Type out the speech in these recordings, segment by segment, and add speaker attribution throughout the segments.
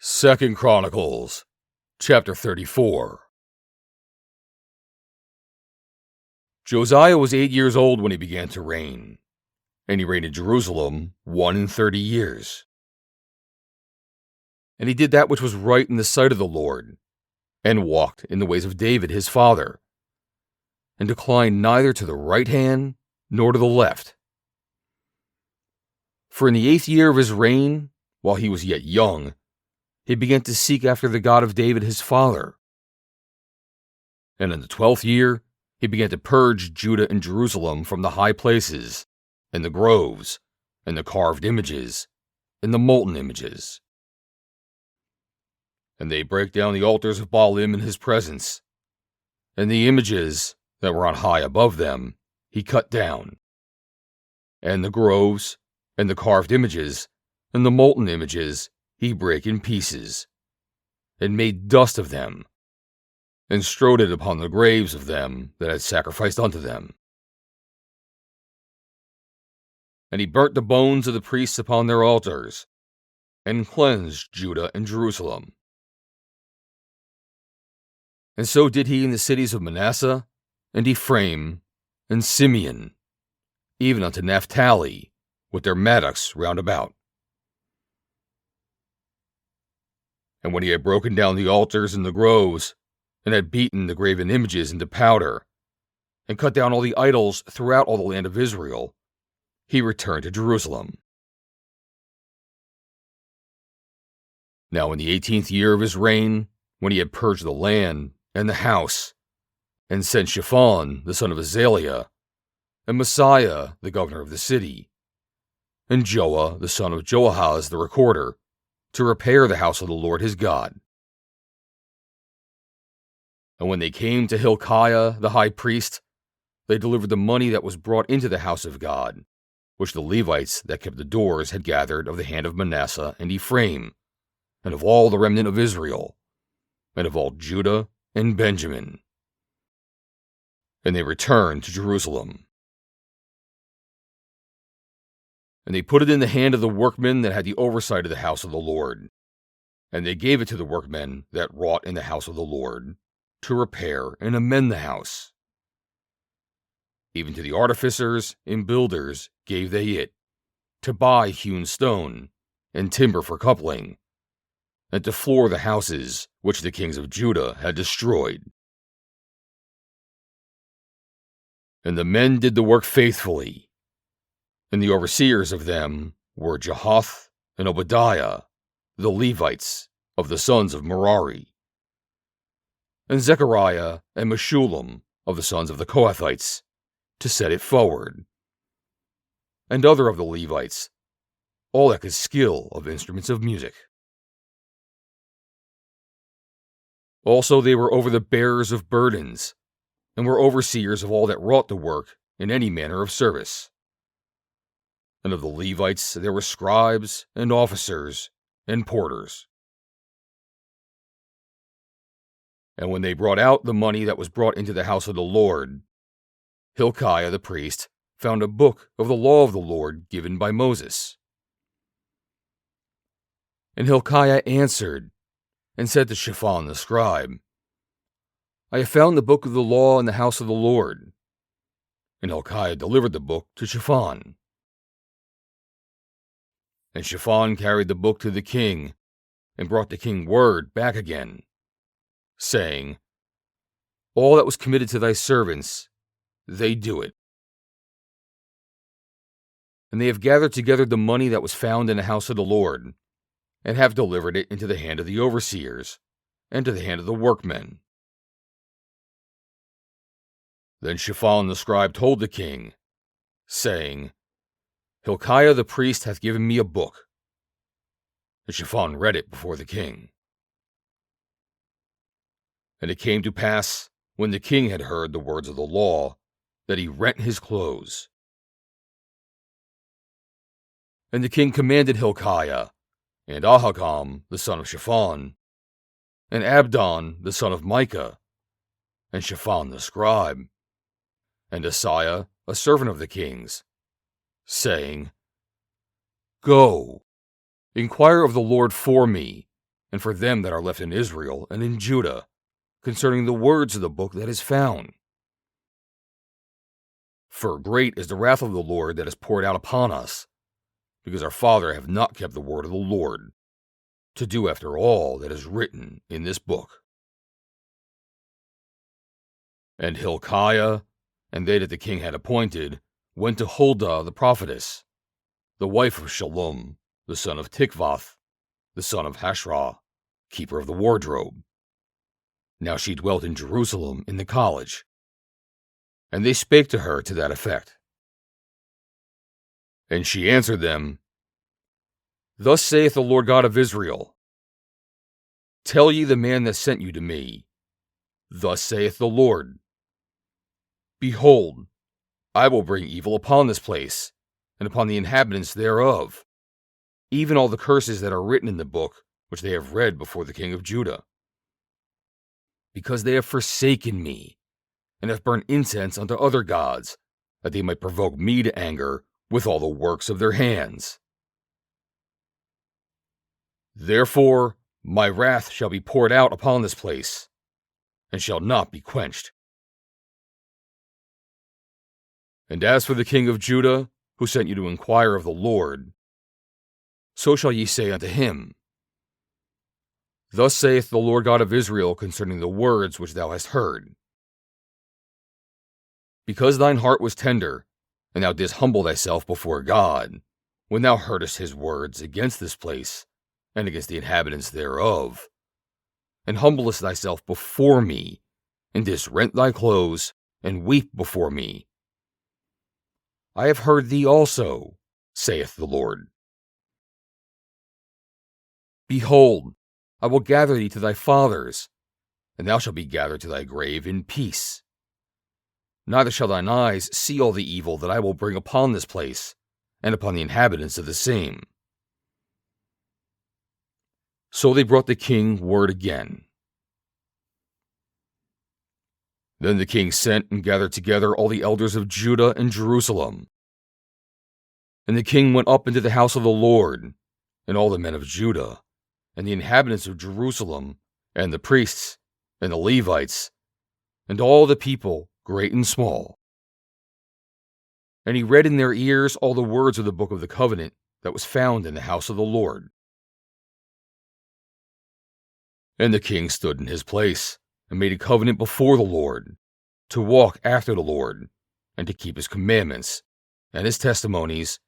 Speaker 1: Second Chronicles, chapter 34. Josiah was 8 years old when he began to reign, and he reigned in Jerusalem 31 years. And he did that which was right in the sight of the Lord, and walked in the ways of David his father, and declined neither to the right hand nor to the left. For in the 8th year of his reign, while he was yet young, he began to seek after the God of David his father. And in the 12th year, he began to purge Judah and Jerusalem from the high places, and the groves, and the carved images, and the molten images. And they brake down the altars of Baalim in his presence, and the images that were on high above them he cut down. And the groves, and the carved images, and the molten images he brake in pieces, and made dust of them, and strowed it upon the graves of them that had sacrificed unto them. And he burnt the bones of the priests upon their altars, and cleansed Judah and Jerusalem. And so did he in the cities of Manasseh, and Ephraim, and Simeon, even unto Naphtali, with their mattocks round about. And when he had broken down the altars and the groves, and had beaten the graven images into powder, and cut down all the idols throughout all the land of Israel, he returned to Jerusalem. Now in the 18th year of his reign, when he had purged the land and the house, and sent Shaphan the son of Azaliah, and Messiah the governor of the city, and Joah the son of Joahaz the recorder, to repair the house of the Lord his God. And when they came to Hilkiah the high priest, they delivered the money that was brought into the house of God, which the Levites that kept the doors had gathered of the hand of Manasseh and Ephraim, and of all the remnant of Israel, and of all Judah and Benjamin. And they returned to Jerusalem. And they put it in the hand of the workmen that had the oversight of the house of the Lord. And they gave it to the workmen that wrought in the house of the Lord, to repair and amend the house. Even to the artificers and builders gave they it, to buy hewn stone, and timber for coupling, and to floor the houses which the kings of Judah had destroyed. And the men did the work faithfully. And the overseers of them were Jahath and Obadiah, the Levites of the sons of Merari, and Zechariah and Meshullam of the sons of the Kohathites, to set it forward, and other of the Levites, all that could skill of instruments of music. Also they were over the bearers of burdens, and were overseers of all that wrought the work in any manner of service. And of the Levites there were scribes, and officers, and porters. And when they brought out the money that was brought into the house of the Lord, Hilkiah the priest found a book of the law of the Lord given by Moses. And Hilkiah answered, and said to Shaphan the scribe, I have found the book of the law in the house of the Lord. And Hilkiah delivered the book to Shaphan. And Shaphan carried the book to the king, and brought the king word back again, saying, All that was committed to thy servants, they do it. And they have gathered together the money that was found in the house of the Lord, and have delivered it into the hand of the overseers, and to the hand of the workmen. Then Shaphan the scribe told the king, saying, Hilkiah the priest hath given me a book. And Shaphan read it before the king. And it came to pass, when the king had heard the words of the law, that he rent his clothes. And the king commanded Hilkiah, and Ahikam the son of Shaphan, and Abdon the son of Micah, and Shaphan the scribe, and Josiah a servant of the king's, saying, Go, inquire of the Lord for me, and for them that are left in Israel and in Judah, concerning the words of the book that is found. For great is the wrath of the Lord that is poured out upon us, because our father have not kept the word of the Lord, to do after all that is written in this book. And Hilkiah, and they that the king had appointed, went to Huldah the prophetess, the wife of Shallum, the son of Tikvath, the son of Hashrah, keeper of the wardrobe. Now she dwelt in Jerusalem in the college. And they spake to her to that effect. And she answered them, Thus saith the Lord God of Israel, Tell ye the man that sent you to me, Thus saith the Lord, Behold, I will bring evil upon this place, and upon the inhabitants thereof, even all the curses that are written in the book which they have read before the king of Judah. Because they have forsaken me, and have burnt incense unto other gods, that they might provoke me to anger with all the works of their hands. Therefore my wrath shall be poured out upon this place, and shall not be quenched. And as for the king of Judah, who sent you to inquire of the Lord, so shall ye say unto him, Thus saith the Lord God of Israel concerning the words which thou hast heard. Because thine heart was tender, and thou didst humble thyself before God, when thou heardest his words against this place, and against the inhabitants thereof, and humblest thyself before me, and didst rent thy clothes, and weep before me, I have heard thee also, saith the Lord. Behold, I will gather thee to thy fathers, and thou shalt be gathered to thy grave in peace. Neither shall thine eyes see all the evil that I will bring upon this place, and upon the inhabitants of the same. So they brought the king word again. Then the king sent and gathered together all the elders of Judah and Jerusalem. And the king went up into the house of the Lord, and all the men of Judah, and the inhabitants of Jerusalem, and the priests, and the Levites, and all the people, great and small. And he read in their ears all the words of the book of the covenant that was found in the house of the Lord. And the king stood in his place, and made a covenant before the Lord, to walk after the Lord, and to keep his commandments, and his testimonies,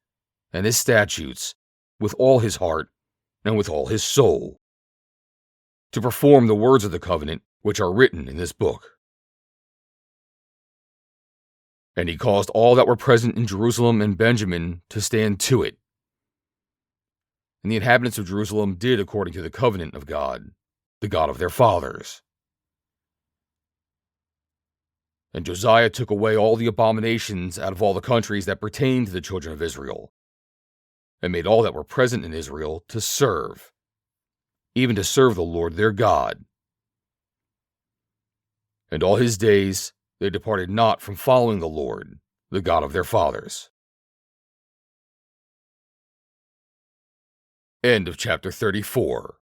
Speaker 1: and his statutes, with all his heart, and with all his soul, to perform the words of the covenant which are written in this book. And he caused all that were present in Jerusalem and Benjamin to stand to it. And the inhabitants of Jerusalem did according to the covenant of God, the God of their fathers. And Josiah took away all the abominations out of all the countries that pertained to the children of Israel, and made all that were present in Israel to serve, even to serve the Lord their God. And all his days they departed not from following the Lord, the God of their fathers. End of chapter 34.